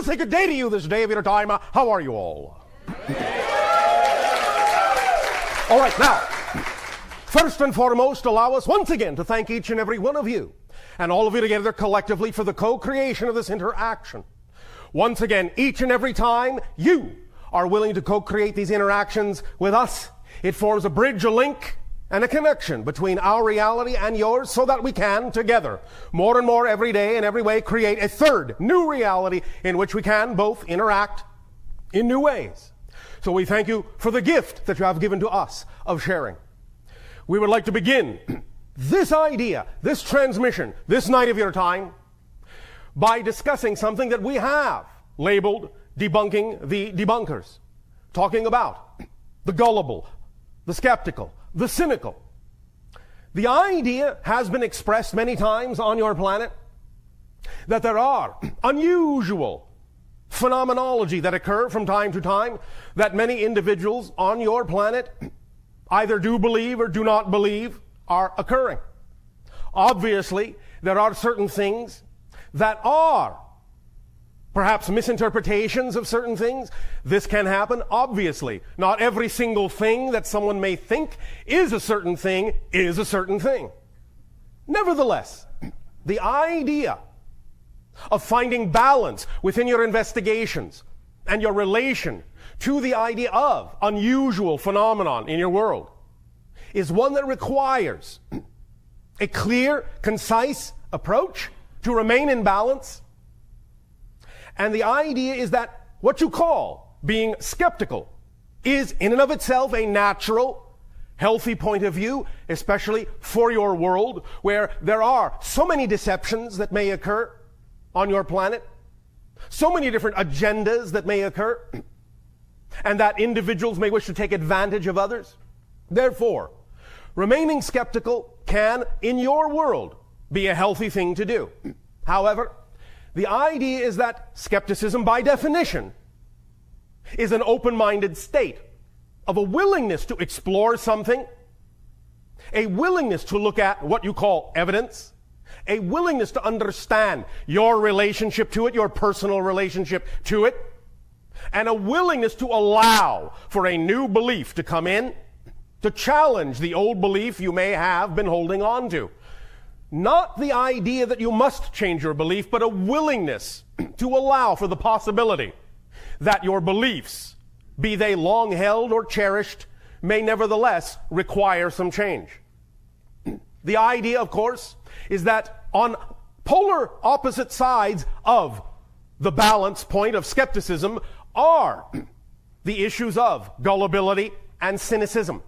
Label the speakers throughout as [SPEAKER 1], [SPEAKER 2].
[SPEAKER 1] will say good day to you this day of your time. How are you all? All right, now, first and foremost, allow us once again to thank each and every one of you and all of you together collectively for the co-creation of this interaction. Once again, each and every time you are willing to co-create these interactions with us, it forms a bridge, a link, and a connection between our reality and yours so that we can, together, more and more every day in every way, create a third new reality in which we can both interact in new ways. So we thank you for the gift that you have given to us of sharing. We would like to begin this idea, this transmission, this night of your time, by discussing something that we have labeled debunking the debunkers, talking about the gullible, the skeptical, the cynical. The idea has been expressed many times on your planet that there are unusual phenomenology that occur from time to time that many individuals on your planet either do believe or do not believe are occurring. Obviously, there are certain things that are perhaps misinterpretations of certain things. This can happen, obviously. Not every single thing that someone may think is a certain thing is a certain thing. Nevertheless, the idea of finding balance within your investigations and your relation to the idea of unusual phenomenon in your world is one that requires a clear, concise approach to remain in balance. And the idea is that what you call being skeptical is in and of itself a natural, healthy point of view, especially for your world, where there are so many deceptions that may occur on your planet, so many different agendas that may occur, and that individuals may wish to take advantage of others. Therefore, remaining skeptical can, in your world, be a healthy thing to do. However, the idea is that skepticism, by definition, is an open-minded state of a willingness to explore something, a willingness to look at what you call evidence, a willingness to understand your relationship to it, your personal relationship to it, and a willingness to allow for a new belief to come in, to challenge the old belief you may have been holding on to. Not the idea that you must change your belief, but a willingness to allow for the possibility that your beliefs, be they long held or cherished, may nevertheless require some change. The idea, of course, is that on polar opposite sides of the balance point of skepticism are the issues of gullibility and cynicism.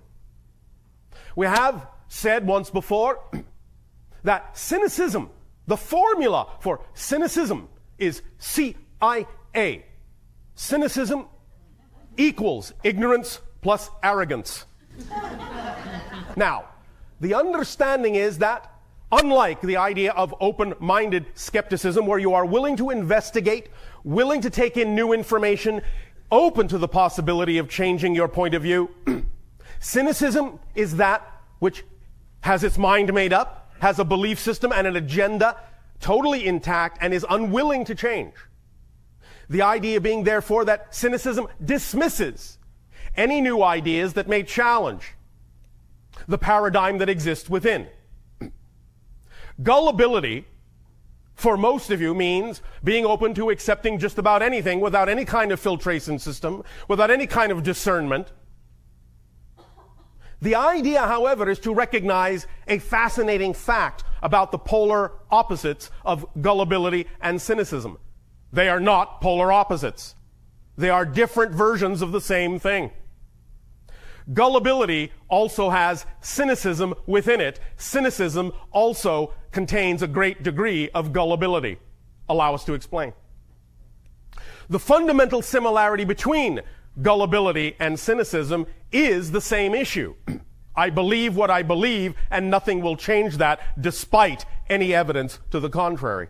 [SPEAKER 1] We have said once before that cynicism, the formula for cynicism is CIA. Cynicism equals ignorance plus arrogance. Now, the understanding is that unlike the idea of open-minded skepticism, where you are willing to investigate, willing to take in new information, open to the possibility of changing your point of view, cynicism is that which has its mind made up, has a belief system and an agenda totally intact, and is unwilling to change. The idea being, therefore, that cynicism dismisses any new ideas that may challenge the paradigm that exists within. Gullibility, for most of you, means being open to accepting just about anything without any kind of filtration system, without any kind of discernment. The idea, however, is to recognize a fascinating fact about the polar opposites of gullibility and cynicism. They are not polar opposites. They are different versions of the same thing. Gullibility also has cynicism within it. Cynicism also contains a great degree of gullibility. Allow us to explain. The fundamental similarity between gullibility and cynicism is the same issue. I believe what I believe, and nothing will change that despite any evidence to the contrary.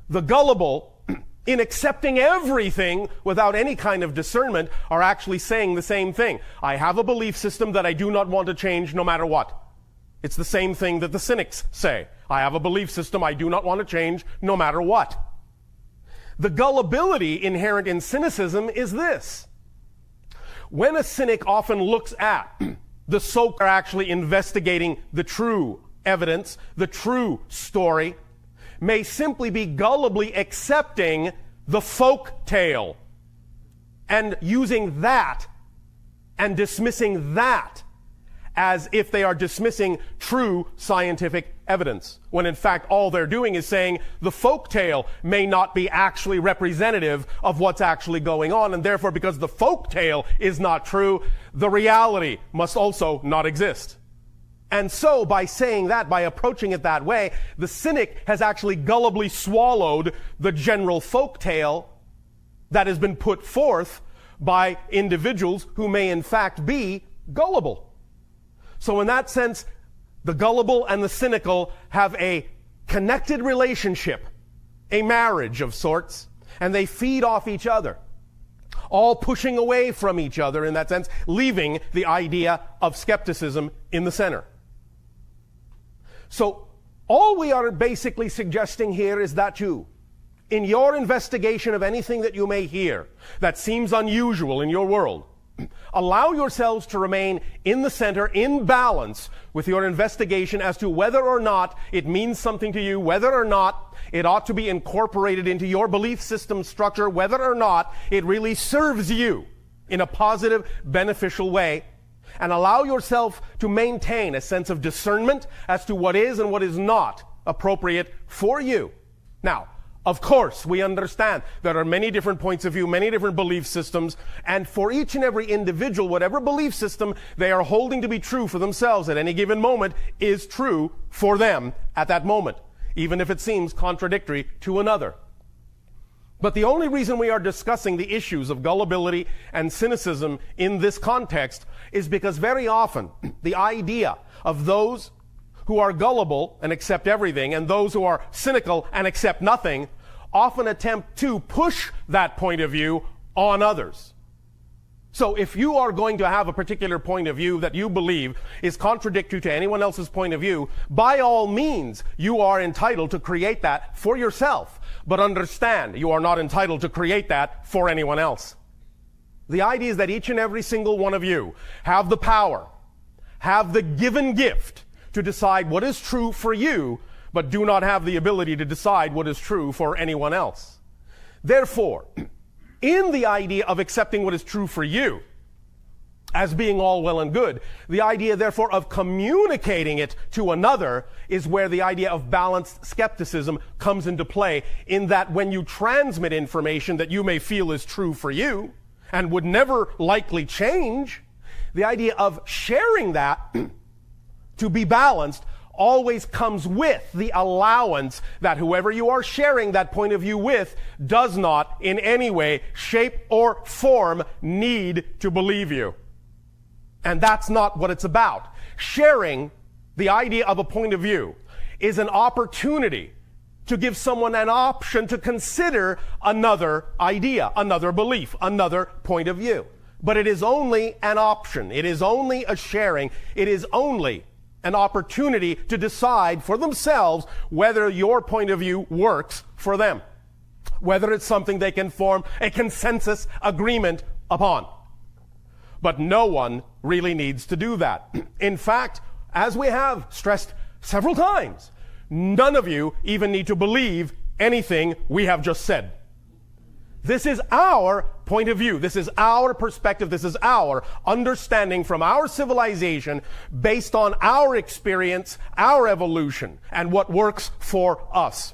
[SPEAKER 1] The gullible, in accepting everything without any kind of discernment, are actually saying the same thing. I have a belief system that I do not want to change no matter what. It's the same thing that the cynics say. I have a belief system I do not want to change no matter what. The gullibility inherent in cynicism is this. When a cynic often looks at the so-called are actually investigating the true evidence, the true story, may simply be gullibly accepting the folk tale and using that and dismissing that as if they are dismissing true scientific evidence, when in fact all they're doing is saying the folk tale may not be actually representative of what's actually going on, and therefore because the folk tale is not true, the reality must also not exist. And so by saying that, by approaching it that way, the cynic has actually gullibly swallowed the general folk tale that has been put forth by individuals who may in fact be gullible. So in that sense, the gullible and the cynical have a connected relationship, a marriage of sorts, and they feed off each other, all pushing away from each other in that sense, leaving the idea of skepticism in the center. So all we are basically suggesting here is that you, in your investigation of anything that you may hear that seems unusual in your world, allow yourselves to remain in the center, in balance with your investigation as to whether or not it means something to you, whether or not it ought to be incorporated into your belief system structure, whether or not it really serves you in a positive, beneficial way, and allow yourself to maintain a sense of discernment as to what is and what is not appropriate for you. Now, of course, we understand there are many different points of view, many different belief systems, and for each and every individual, whatever belief system they are holding to be true for themselves at any given moment is true for them at that moment, even if it seems contradictory to another. But the only reason we are discussing the issues of gullibility and cynicism in this context is because very often the idea of those who are gullible and accept everything, and those who are cynical and accept nothing, often attempt to push that point of view on others. So if you are going to have a particular point of view that you believe is contradictory to anyone else's point of view, by all means, you are entitled to create that for yourself. But understand, you are not entitled to create that for anyone else. The idea is that each and every single one of you have the power, have the given gift to decide what is true for you, but do not have the ability to decide what is true for anyone else. Therefore, in the idea of accepting what is true for you as being all well and good, the idea, therefore, of communicating it to another is where the idea of balanced skepticism comes into play, in that when you transmit information that you may feel is true for you and would never likely change, the idea of sharing that to be balanced always comes with the allowance that whoever you are sharing that point of view with does not in any way, shape, or form need to believe you. And that's not what it's about. Sharing the idea of a point of view is an opportunity to give someone an option to consider another idea, another belief, another point of view. But it is only an option. It is only a sharing. It is only an opportunity to decide for themselves whether your point of view works for them, whether it's something they can form a consensus agreement upon. But no one really needs to do that. In fact, as we have stressed several times, none of you even need to believe anything we have just said. This is our point of view. This is our perspective. This is our understanding from our civilization based on our experience, our evolution, and what works for us.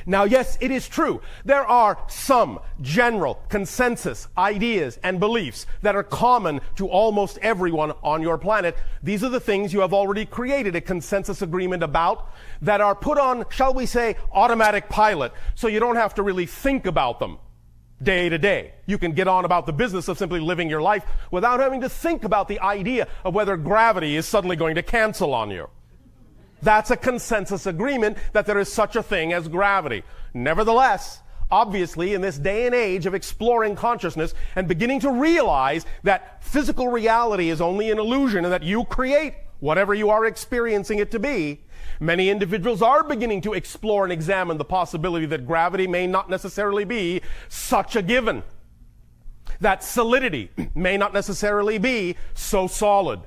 [SPEAKER 1] Now, yes, it is true. There are some general consensus ideas and beliefs that are common to almost everyone on your planet. These are the things you have already created a consensus agreement about that are put on, shall we say, automatic pilot, so you don't have to really think about them day to day. You can get on about the business of simply living your life without having to think about the idea of whether gravity is suddenly going to cancel on you. That's a consensus agreement that there is such a thing as gravity. Nevertheless, obviously, in this day and age of exploring consciousness and beginning to realize that physical reality is only an illusion and that you create whatever you are experiencing it to be, Many individuals are beginning to explore and examine the possibility that gravity may not necessarily be such a given. That solidity may not necessarily be so solid.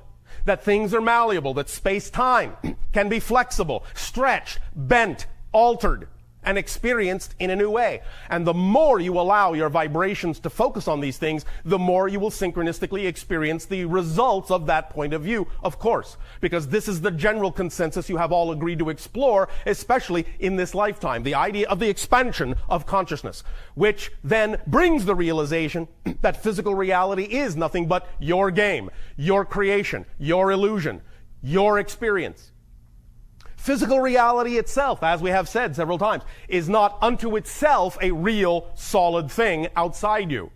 [SPEAKER 1] That things are malleable, that space-time can be flexible, stretched, bent, altered, and experienced in a new way. And the more you allow your vibrations to focus on these things, the more you will synchronistically experience the results of that point of view, of course. Because this is the general consensus you have all agreed to explore, especially in this lifetime. The idea of the expansion of consciousness, which then brings the realization that physical reality is nothing but your game, your creation, your illusion, your experience. Physical reality itself, as we have said several times, is not unto itself a real, solid thing outside you.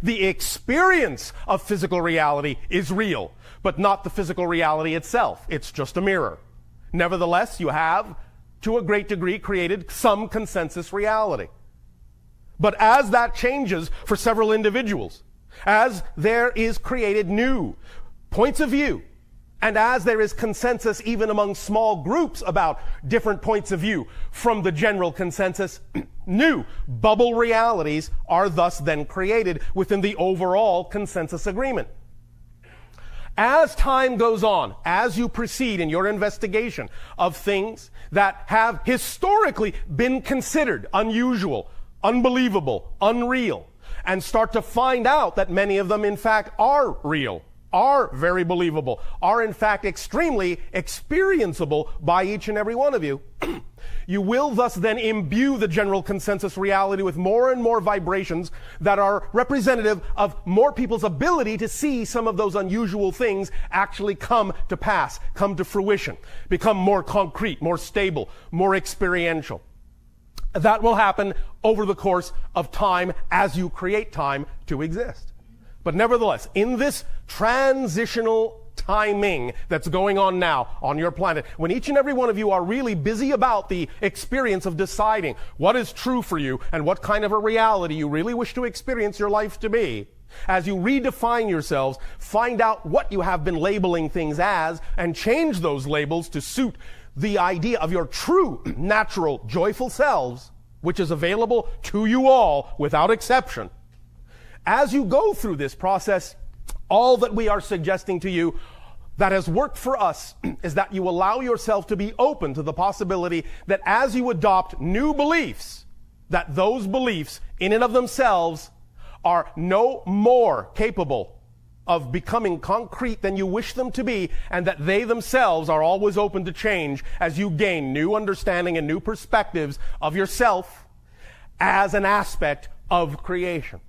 [SPEAKER 1] The experience of physical reality is real, but not the physical reality itself. It's just a mirror. Nevertheless, you have, to a great degree, created some consensus reality. But as that changes for several individuals, as there is created new points of view, and as there is consensus even among small groups about different points of view from the general consensus, new bubble realities are thus then created within the overall consensus agreement. As time goes on, as you proceed in your investigation of things that have historically been considered unusual, unbelievable, unreal, and start to find out that many of them in fact are real, are very believable, are in fact extremely experienceable by each and every one of you, you will thus then imbue the general consensus reality with more and more vibrations that are representative of more people's ability to see some of those unusual things actually come to pass, come to fruition, become more concrete, more stable, more experiential. That will happen over the course of time as you create time to exist. But nevertheless, in this transitional timing that's going on now on your planet, when each and every one of you are really busy about the experience of deciding what is true for you and what kind of a reality you really wish to experience your life to be, as you redefine yourselves, find out what you have been labeling things as, and change those labels to suit the idea of your true, natural, joyful selves, which is available to you all without exception. As you go through this process, all that we are suggesting to you that has worked for us is that you allow yourself to be open to the possibility that as you adopt new beliefs, that those beliefs in and of themselves are no more capable of becoming concrete than you wish them to be, and that they themselves are always open to change as you gain new understanding and new perspectives of yourself as an aspect of creation.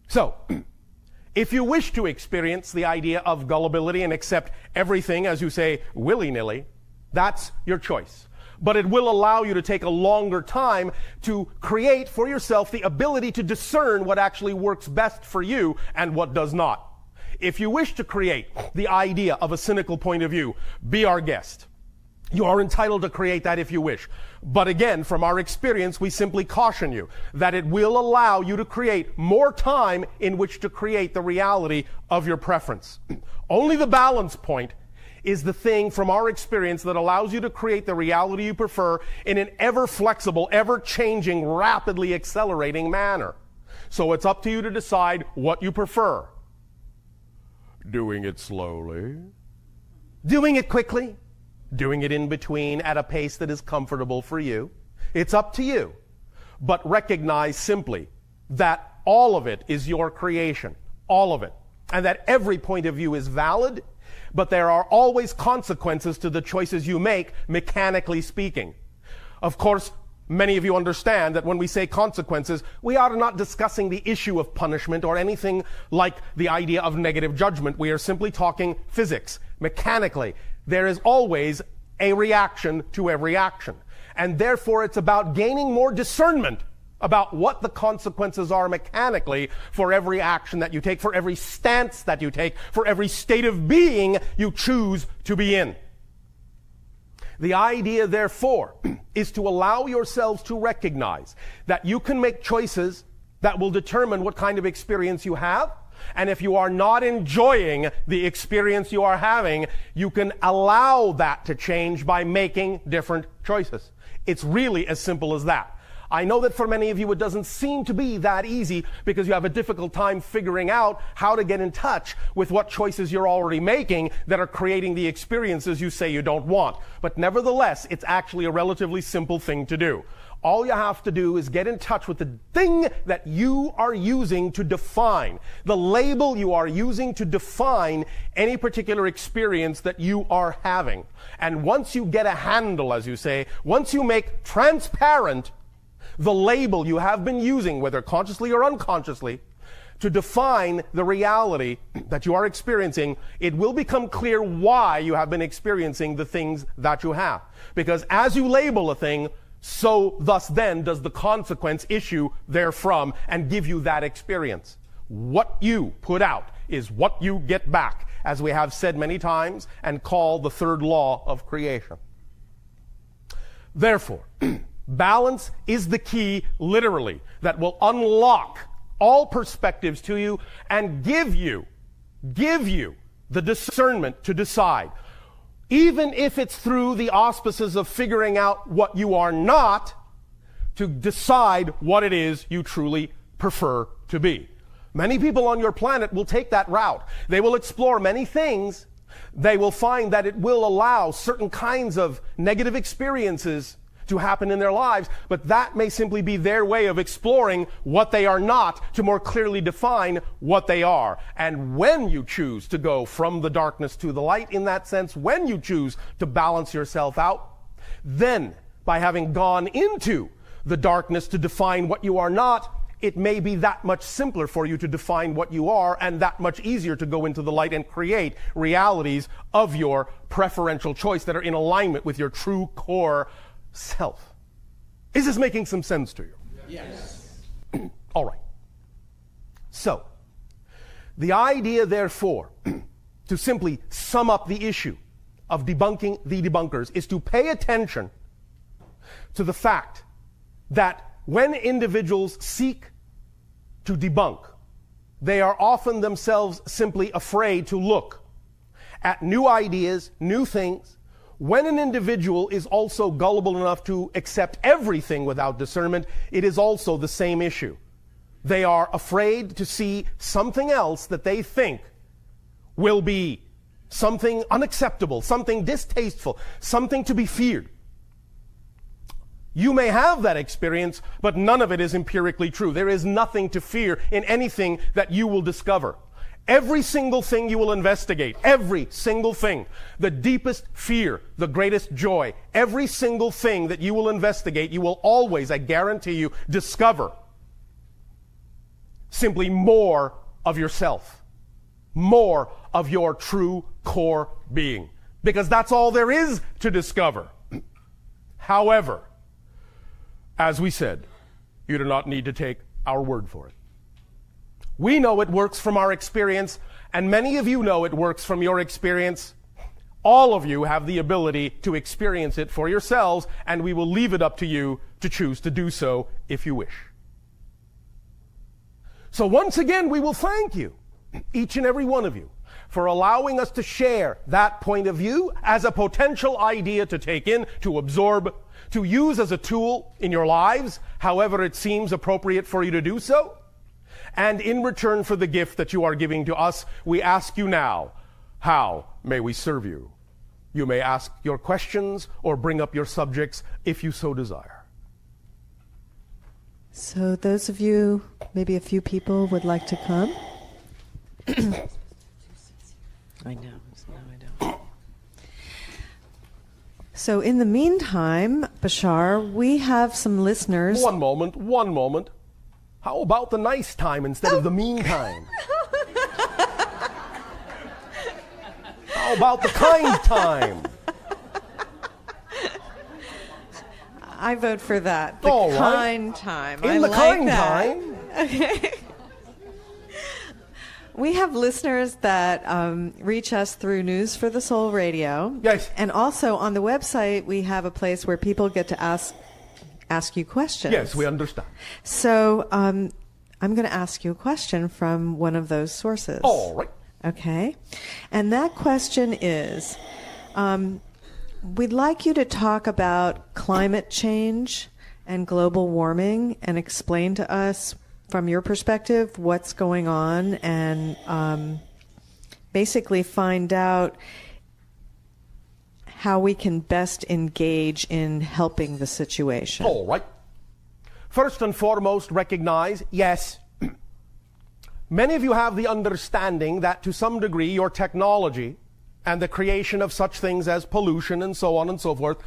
[SPEAKER 1] So, if you wish to experience the idea of gullibility and accept everything, as you say, willy-nilly, that's your choice. But it will allow you to take a longer time to create for yourself the ability to discern what actually works best for you and what does not. If you wish to create the idea of a cynical point of view, be our guest. You are entitled to create that if you wish. But again, from our experience, we simply caution you that it will allow you to create more time in which to create the reality of your preference. Only the balance point is the thing from our experience that allows you to create the reality you prefer in an ever-flexible, ever-changing, rapidly accelerating manner. So it's up to you to decide what you prefer. Doing it slowly, doing it quickly, doing it in between at a pace that is comfortable for you. It's up to you. But recognize simply that all of it is your creation. All of it. And that every point of view is valid, but there are always consequences to the choices you make, mechanically speaking. Of course, many of you understand that when we say consequences, we are not discussing the issue of punishment or anything like the idea of negative judgment. We are simply talking physics, mechanically. There is always a reaction to every action. And therefore, it's about gaining more discernment about what the consequences are mechanically for every action that you take, for every stance that you take, for every state of being you choose to be in. The idea, therefore, is to allow yourselves to recognize that you can make choices that will determine what kind of experience you have, And if you are not enjoying the experience you are having, you can allow that to change by making different choices. It's really as simple as that. I know that for many of you it doesn't seem to be that easy because you have a difficult time figuring out how to get in touch with what choices you're already making that are creating the experiences you say you don't want. But nevertheless, it's actually a relatively simple thing to do. All you have to do is get in touch with the thing that you are using to define, the label you are using to define any particular experience that you are having. And once you get a handle, as you say, once you make transparent the label you have been using, whether consciously or unconsciously, to define the reality that you are experiencing, it will become clear why you have been experiencing the things that you have. Because as you label a thing, so thus then does the consequence issue therefrom and give you that experience. What you put out is what you get back, as we have said many times and call the third law of creation. Therefore, balance is the key, literally, that will unlock all perspectives to you and give you the discernment to decide. Even if it's through the auspices of figuring out what you are not, to decide what it is you truly prefer to be. Many people on your planet will take that route. They will explore many things. They will find that it will allow certain kinds of negative experiences to happen in their lives, but that may simply be their way of exploring what they are not to more clearly define what they are. And when you choose to go from the darkness to the light, in that sense, when you choose to balance yourself out, then by having gone into the darkness to define what you are not, it may be that much simpler for you to define what you are and that much easier to go into the light and create realities of your preferential choice that are in alignment with your true core self. Is this making some sense to you?
[SPEAKER 2] Yes.
[SPEAKER 1] All right. So, the idea, therefore, to simply sum up the issue of debunking the debunkers is to pay attention to the fact that when individuals seek to debunk, they are often themselves simply afraid to look at new ideas, new things. When an individual is also gullible enough to accept everything without discernment, it is also the same issue. They are afraid to see something else that they think will be something unacceptable, something distasteful, something to be feared. You may have that experience, but none of it is empirically true. There is nothing to fear in anything that you will discover. Every single thing you will investigate, every single thing, the deepest fear, the greatest joy, every single thing that you will investigate, you will always, I guarantee you, discover simply more of yourself, more of your true core being, because that's all there is to discover. However, as we said, you do not need to take our word for it. We know it works from our experience, and many of you know it works from your experience. All of you have the ability to experience it for yourselves, and we will leave it up to you to choose to do so if you wish. So once again, we will thank you, each and every one of you, for allowing us to share that point of view as a potential idea to take in, to absorb, to use as a tool in your lives, however it seems appropriate for you to do so. And in return for the gift that you are giving to us, we ask you now, how may we serve you? You may ask your questions or bring up your subjects if you so desire.
[SPEAKER 3] So those of you, maybe a few people would like to come.
[SPEAKER 2] I know. No, I don't.
[SPEAKER 3] So in the meantime, Bashar, we have some listeners.
[SPEAKER 1] One moment. How about the nice time instead of the mean time? How about the kind time?
[SPEAKER 3] I vote for that. The
[SPEAKER 1] All right.
[SPEAKER 3] kind time.
[SPEAKER 1] In
[SPEAKER 3] I
[SPEAKER 1] the
[SPEAKER 3] like
[SPEAKER 1] kind
[SPEAKER 3] that.
[SPEAKER 1] time.
[SPEAKER 3] Okay. We have listeners that reach us through News for the Soul Radio.
[SPEAKER 1] Yes.
[SPEAKER 3] And also on the website, we have a place where people get to ask you questions.
[SPEAKER 1] Yes, we understand.
[SPEAKER 3] So I'm going to ask you a question from one of those sources.
[SPEAKER 1] All right.
[SPEAKER 3] Okay. And that question is, we'd like you to talk about climate change and global warming and explain to us, from your perspective, what's going on, and basically find out how we can best engage in helping the situation.
[SPEAKER 1] All right. First and foremost, recognize, yes, many of you have the understanding that to some degree your technology and the creation of such things as pollution and so on and so forth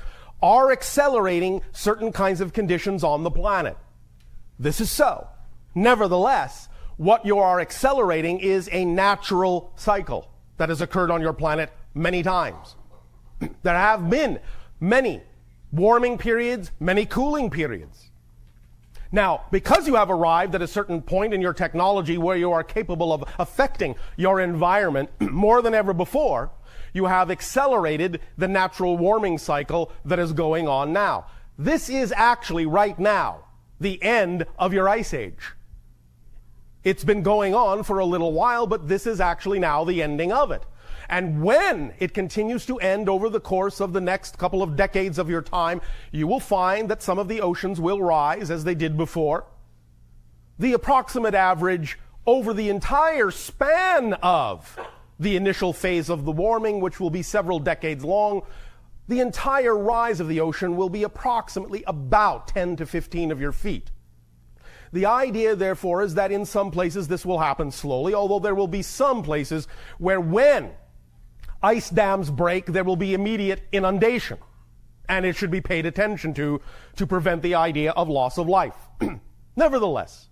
[SPEAKER 1] are accelerating certain kinds of conditions on the planet. This is so. Nevertheless, what you are accelerating is a natural cycle that has occurred on your planet many times. There have been many warming periods, many cooling periods. Now, because you have arrived at a certain point in your technology where you are capable of affecting your environment more than ever before, you have accelerated the natural warming cycle that is going on now. This is actually right now the end of your ice age. It's been going on for a little while, but this is actually now the ending of it. And when it continues to end over the course of the next couple of decades of your time, you will find that some of the oceans will rise as they did before. The approximate average over the entire span of the initial phase of the warming, which will be several decades long, the entire rise of the ocean will be approximately about 10 to 15 of your feet. The idea, therefore, is that in some places this will happen slowly, although there will be some places where when ice dams break, there will be immediate inundation, and it should be paid attention to prevent the idea of loss of life. Nevertheless,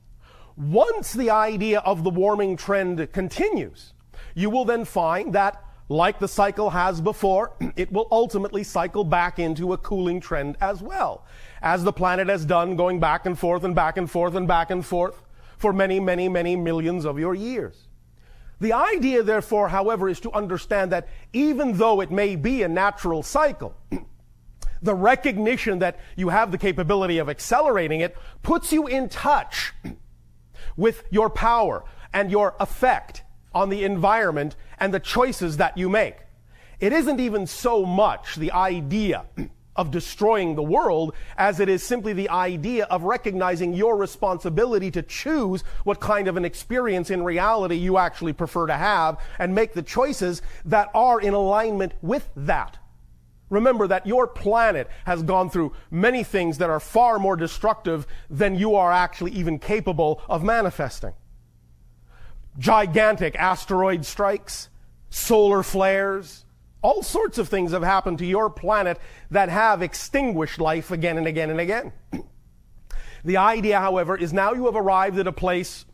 [SPEAKER 1] once the idea of the warming trend continues, you will then find that, like the cycle has before, it will ultimately cycle back into a cooling trend as well, as the planet has done, going back and forth and back and forth and back and forth for many, many, many millions of your years. The idea, therefore, however, is to understand that even though it may be a natural cycle, the recognition that you have the capability of accelerating it puts you in touch with your power and your effect on the environment and the choices that you make. It isn't even so much the idea of destroying the world as it is simply the idea of recognizing your responsibility to choose what kind of an experience in reality you actually prefer to have and make the choices that are in alignment with that. Remember that your planet has gone through many things that are far more destructive than you are actually even capable of manifesting. Gigantic asteroid strikes, solar flares, all sorts of things have happened to your planet that have extinguished life again and again and again. The idea, however, is now you have arrived at a place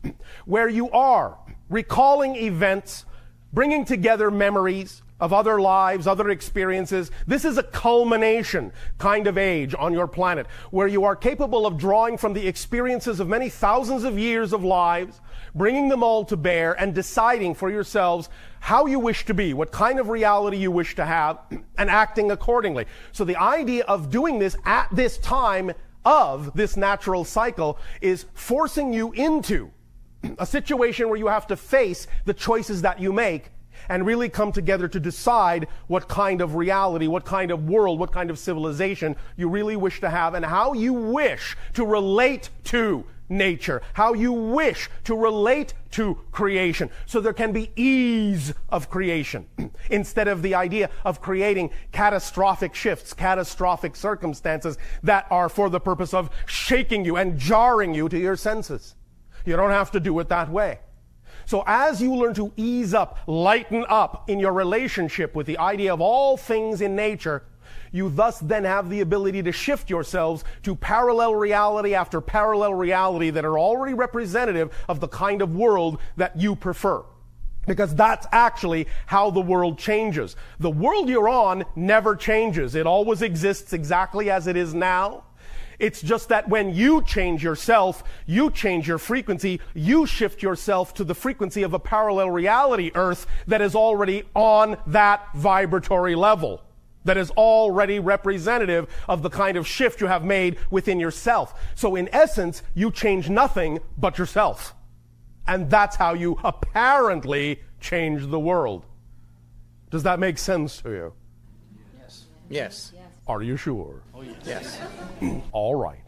[SPEAKER 1] where you are recalling events, bringing together memories of other lives, other experiences. This is a culmination kind of age on your planet, where you are capable of drawing from the experiences of many thousands of years of lives, bringing them all to bear, and deciding for yourselves how you wish to be, what kind of reality you wish to have, and acting accordingly. So the idea of doing this at this time of this natural cycle is forcing you into a situation where you have to face the choices that you make and really come together to decide what kind of reality, what kind of world, what kind of civilization you really wish to have, and how you wish to relate to nature, how you wish to relate to creation, so there can be ease of creation instead of the idea of creating catastrophic shifts, catastrophic circumstances that are for the purpose of shaking you and jarring you to your senses. You don't have to do it that way. So as you learn to ease up, lighten up in your relationship with the idea of all things in nature, you thus then have the ability to shift yourselves to parallel reality after parallel reality that are already representative of the kind of world that you prefer. Because that's actually how the world changes. The world you're on never changes. It always exists exactly as it is now. It's just that when you change yourself, you change your frequency, you shift yourself to the frequency of a parallel reality Earth that is already on that vibratory level. that is already representative of the kind of shift you have made within yourself. So in essence, you change nothing but yourself. And that's how you apparently change the world. Does that make sense to you?
[SPEAKER 4] Yes.
[SPEAKER 1] Are you sure?
[SPEAKER 4] Yes.
[SPEAKER 1] All right.